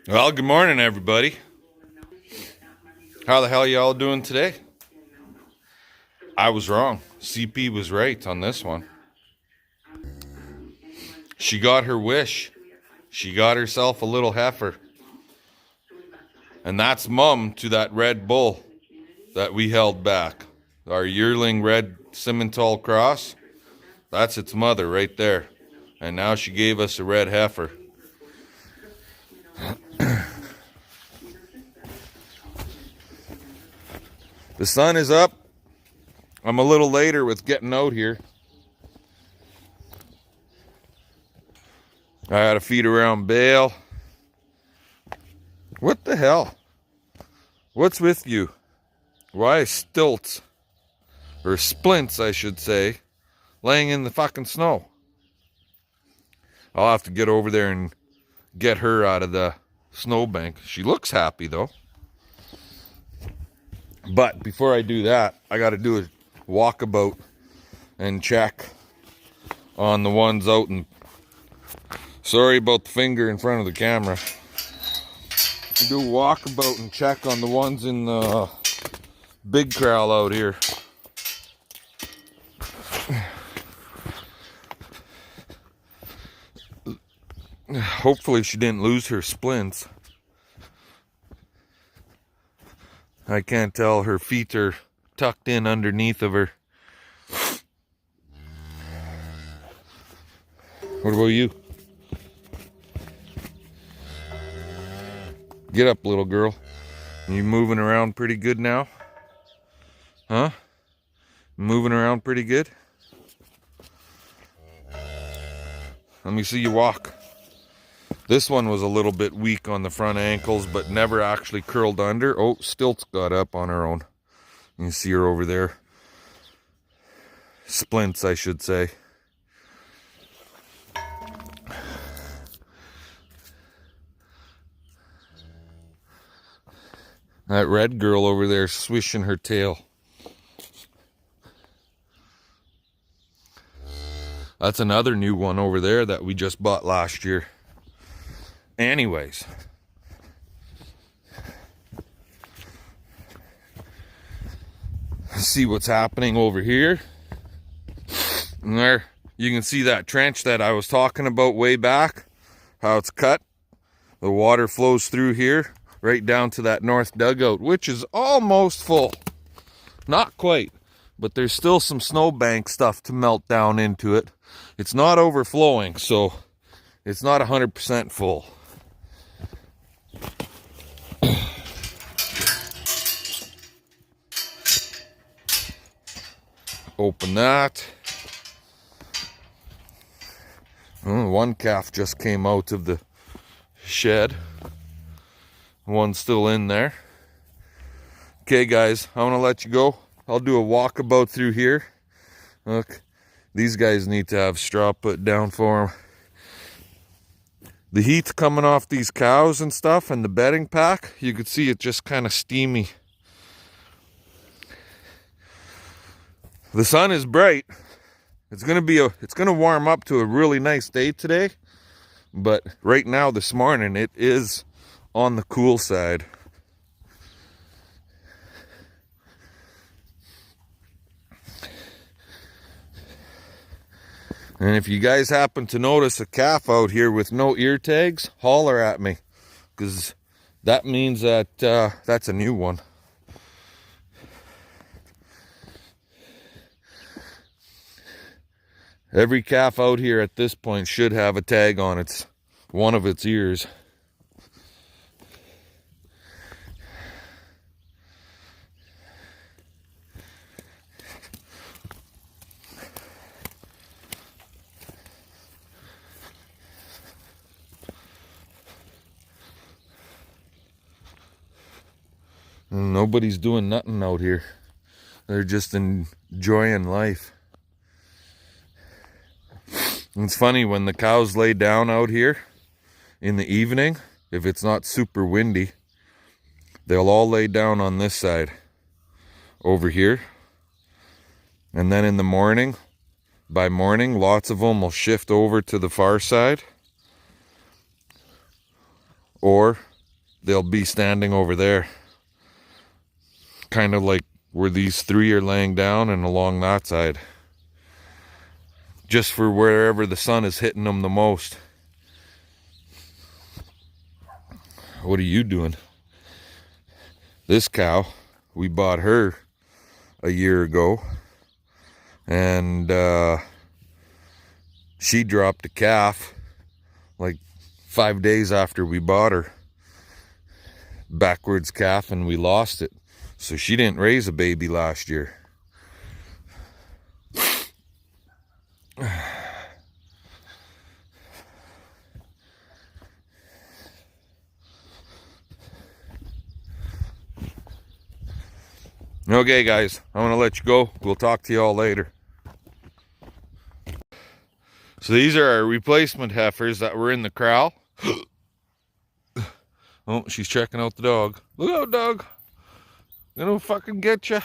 Well, good morning, everybody. How the hell y'all doing today? I was wrong. CP was right on this one. She got her wish. She got herself a little heifer. And that's mum to that red bull that we held back. Our yearling red Simmental cross. That's its mother right there. And now she gave us a red heifer. The sun is up. I'm a little later with getting out here. I had to feed around bale. What the hell? What's with you? Why stilts, or splints I should say, laying in the fucking snow? I'll have to get over there and get her out of the snowbank. She looks happy though. But before I do that, I got to do a walkabout and check on the ones out. And sorry about the finger in front of the camera. Do a walkabout and check on the ones in the big corral out here. Hopefully she didn't lose her splints. I can't tell, her feet are tucked in underneath of her. What about you? Get up, little girl. You moving around pretty good now? Huh? Moving around pretty good? Let me see you walk. This one was a little bit weak on the front ankles, but never actually curled under. Oh, stilts got up on her own. You can see her over there. Splints, I should say. That red girl over there swishing her tail. That's another new one over there that we just bought last year. Anyways. See what's happening over here. And there, you can see that trench that I was talking about way back. How it's cut. The water flows through here, right down to that north dugout, which is almost full. Not quite, but there's still some snowbank stuff to melt down into it. It's not overflowing, so it's not 100% full. Open that. Oh, one calf just came out of the shed. One's still in there. Okay, guys, I'm gonna let you go. I'll do a walkabout through here. Look, these guys need to have straw put down for them. The heat's coming off these cows and stuff, and the bedding pack, you could see it just kind of steamy. The sun is bright. It's gonna warm up to a really nice day today, but right now this morning it is on the cool side. And if you guys happen to notice a calf out here with no ear tags, holler at me, because that means that that's a new one. Every calf out here at this point should have a tag on one of its ears. Nobody's doing nothing out here. They're just enjoying life. It's funny, when the cows lay down out here in the evening, if it's not super windy, they'll all lay down on this side over here. And then in the morning, by morning, lots of them will shift over to the far side. Or they'll be standing over there. Kind of like where these three are laying down and along that side. Just for wherever the sun is hitting them the most. What are you doing? This cow, we bought her a year ago. And she dropped a calf like 5 days after we bought her. Backwards calf, and we lost it. So she didn't raise a baby last year. Okay, guys, I'm going to let you go. We'll talk to you all later. So these are our replacement heifers that were in the corral. Oh, she's checking out the dog. Look out, dog. I'm gonna fucking get you.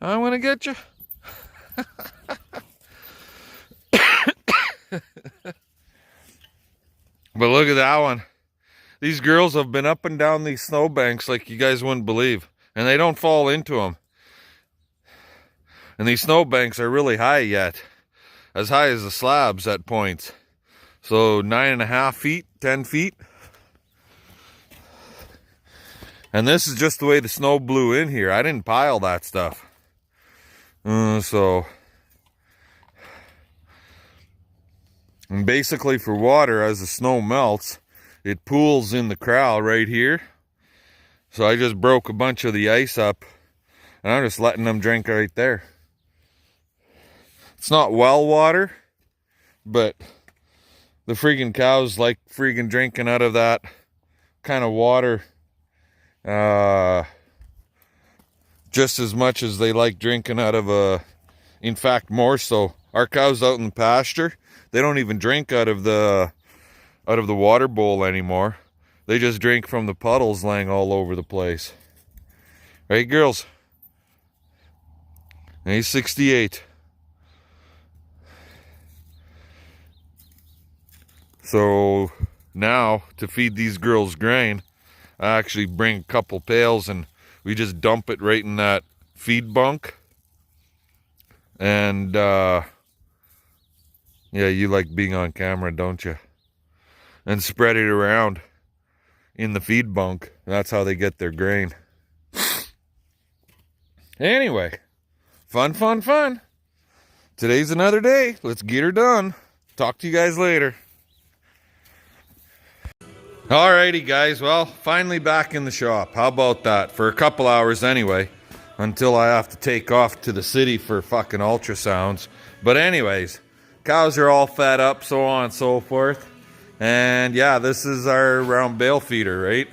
I'm gonna get you. But look at that one. These girls have been up and down these snowbanks like you guys wouldn't believe. And they don't fall into them. And these snowbanks are really high yet. As high as the slabs at points. So 9.5 feet, 10 feet. And this is just the way the snow blew in here. I didn't pile that stuff. And basically for water, as the snow melts, it pools in the corral right here. So I just broke a bunch of the ice up. And I'm just letting them drink right there. It's not well water, but the freaking cows like freaking drinking out of that kind of water just as much as they like drinking out of in fact more so. Our cows out in the pasture, they don't even drink out of the water bowl anymore. They just drink from the puddles laying all over the place. Right, girls? And he's 68. So now to feed these girls grain, I actually bring a couple pails and we just dump it right in that feed bunk. And yeah, you like being on camera, don't you? And spread it around in the feed bunk. That's how they get their grain. Anyway, fun, fun, fun. Today's another day. Let's get her done. Talk to you guys later. Alrighty guys, well, finally back in the shop. How about that? For a couple hours anyway, until I have to take off to the city for fucking ultrasounds. But anyways, cows are all fed up, so on and so forth. And yeah, this is our round bale feeder, right?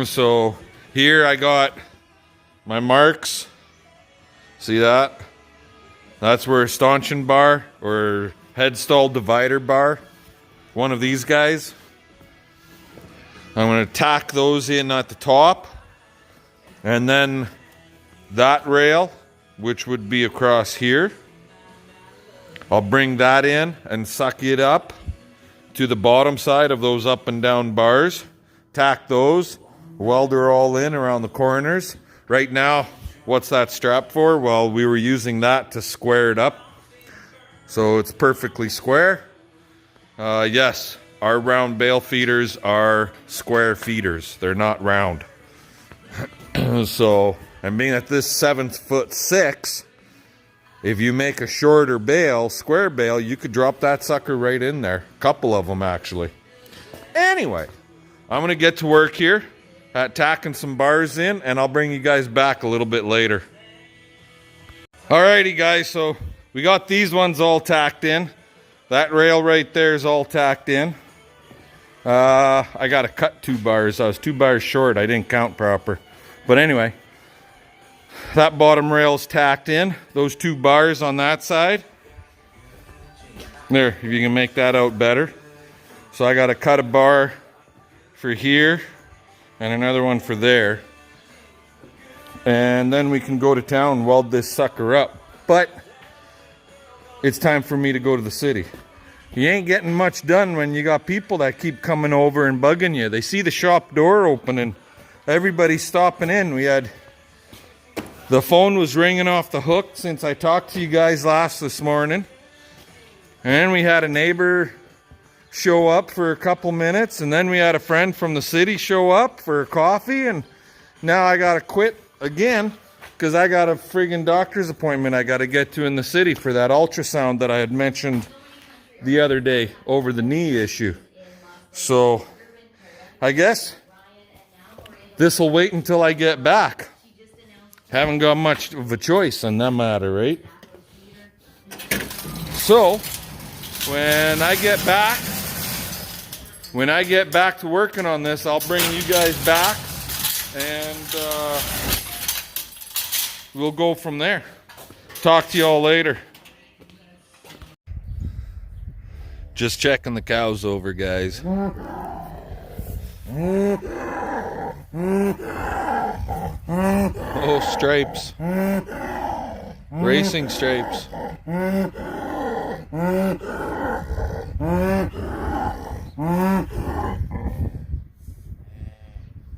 So here I got my marks. See that? That's where stanchion bar or headstall divider bar. One of these guys. I'm going to tack those in at the top. And then that rail, which would be across here, I'll bring that in and suck it up to the bottom side of those up and down bars. Tack those, weld her all in around the corners. Right now, what's that strap for? Well, we were using that to square it up. So it's perfectly square. Yes. Our round bale feeders are square feeders. They're not round. So, and being at this 7'6", if you make a shorter bale, square bale, you could drop that sucker right in there. A couple of them, actually. Anyway, I'm going to get to work here at tacking some bars in, and I'll bring you guys back a little bit later. Alrighty, guys, so we got these ones all tacked in. That rail right there is all tacked in. I got to cut 2 bars. I was 2 bars short. I didn't count proper. But anyway, that bottom rail's tacked in. Those 2 bars on that side. There, if you can make that out better. So I got to cut a bar for here and another one for there. And then we can go to town and weld this sucker up. But it's time for me to go to the city. you ain't getting much done when you got people that keep coming over and bugging you. They see the shop door open and everybody's stopping in. The phone was ringing off the hook since I talked to you guys last this morning. And we had a neighbor show up for a couple minutes, and then we had a friend from the city show up for coffee, and now I gotta quit again because I got a friggin' doctor's appointment I gotta get to in the city for that ultrasound that I had mentioned the other day over the knee issue. So I guess this will wait until I get back. Haven't got much of a choice on that matter, right? So when I get back to working on this, I'll bring you guys back and we'll go from there. Talk to you all later. Just checking the cows over, guys. Oh, stripes. Racing stripes.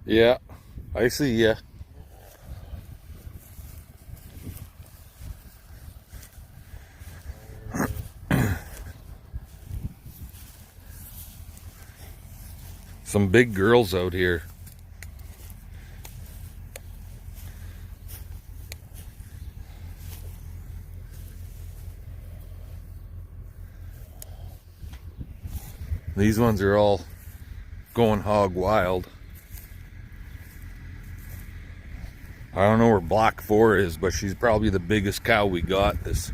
Yeah, I see ya. Some big girls out here. These ones are all going hog wild. I don't know where Black 4 is, but she's probably the biggest cow we got. This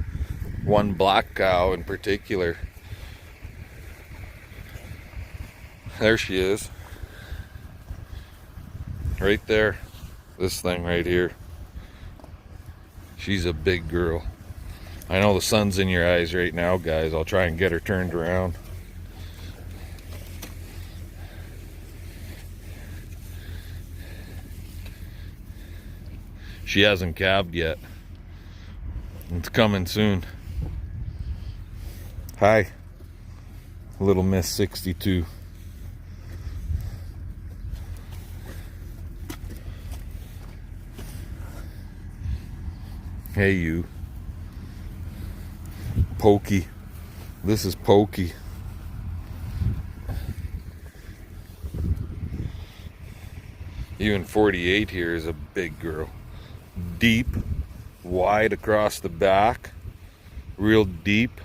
one black cow in particular. There she is. Right there. This thing right here. She's a big girl. I know the sun's in your eyes right now, guys. I'll try and get her turned around. She hasn't calved yet. It's coming soon. Hi, Little Miss 62. Hey, you. Pokey. This is Pokey. Even 48 here is a big girl. Deep, wide across the back, real deep.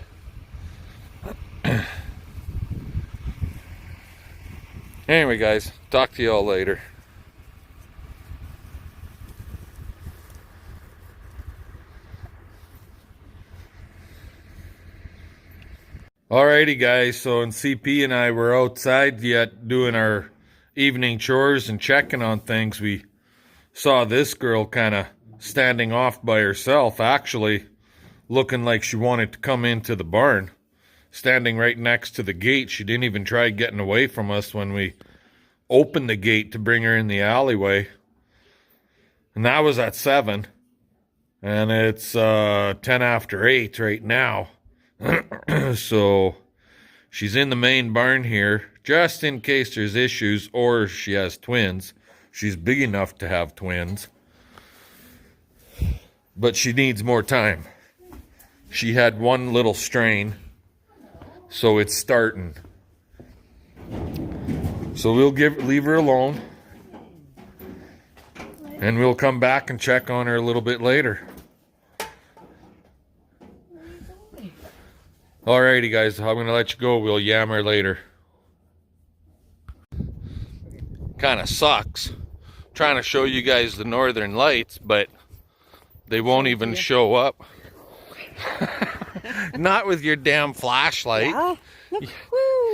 Anyway, guys, talk to you all later. Alrighty, guys, so when CP and I were outside yet doing our evening chores and checking on things, we saw this girl kind of standing off by herself, actually looking like she wanted to come into the barn, standing right next to the gate. She didn't even try getting away from us when we opened the gate to bring her in the alleyway. And that was at 7, and it's 10 after 8 right now. So she's in the main barn here just in case there's issues or she has twins. She's big enough to have twins, but she needs more time. She had one little strain, so it's starting. So we'll leave her alone, and we'll come back and check on her a little bit later. Alrighty, guys, I'm gonna let you go. We'll yammer later. Kind of sucks trying to show you guys the northern lights, but they won't even show up. Not with your damn flashlight. Yeah.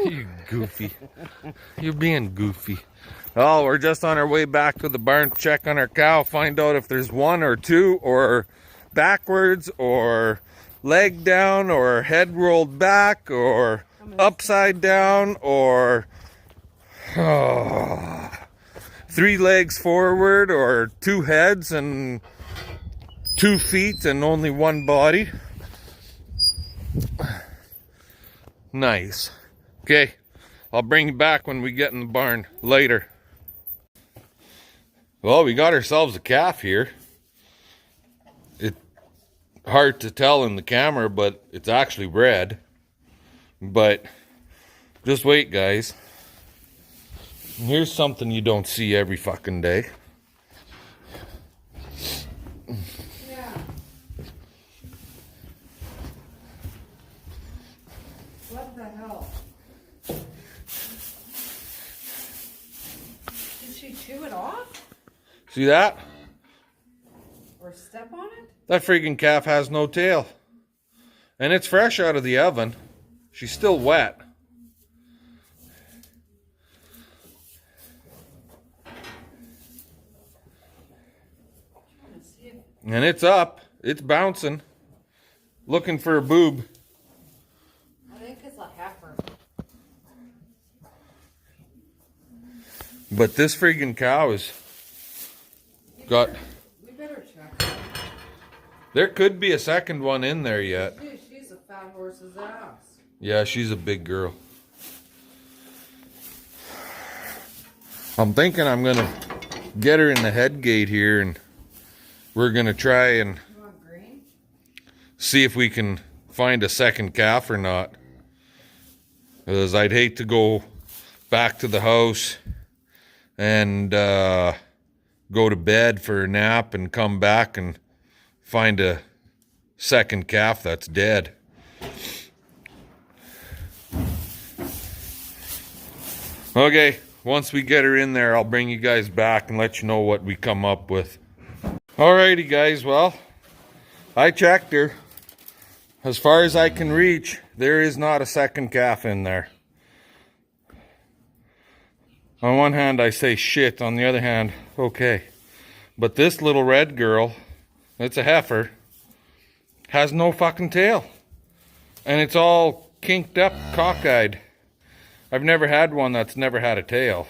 You goofy. You're being goofy. Oh, we're just on our way back to the barn to check on our cow, find out if there's one or two, or backwards, or leg down, or head rolled back, or upside down, or 3 legs forward, or 2 heads and 2 feet and only 1 body. Nice. Okay, I'll bring you back when we get in the barn later. Well, we got ourselves a calf here. It's hard to tell in the camera, but it's actually red. But just wait, guys. Here's something you don't see every fucking day. Yeah. What the hell? Did she chew it off? See that? Or step on it? That freaking calf has no tail. And it's fresh out of the oven. She's still wet. And it's up. It's bouncing. Looking for a boob. I think it's a heifer. But this freaking cow is got... We better check. There could be a second one in there yet. She's a fat horse's ass. Yeah, she's a big girl. I'm thinking I'm gonna get her in the head gate here, and we're gonna try and see if we can find a second calf or not. Because I'd hate to go back to the house and go to bed for a nap and come back and find a second calf that's dead. Okay, once we get her in there, I'll bring you guys back and let you know what we come up with. Alrighty guys, well, I checked her. As far as I can reach, there is not a second calf in there. On one hand, I say shit. On the other hand, okay. But this little red girl, it's a heifer, has no fucking tail. And it's all kinked up, cockeyed. I've never had one that's never had a tail.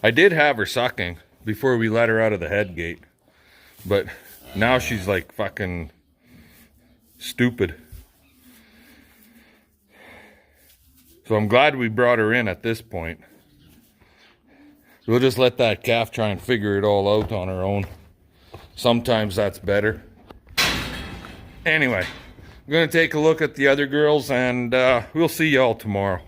I did have her sucking before we let her out of the head gate. But now she's like fucking stupid. So I'm glad we brought her in at this point. We'll just let that calf try and figure it all out on her own. Sometimes that's better. Anyway, I'm going to take a look at the other girls, and we'll see y'all tomorrow.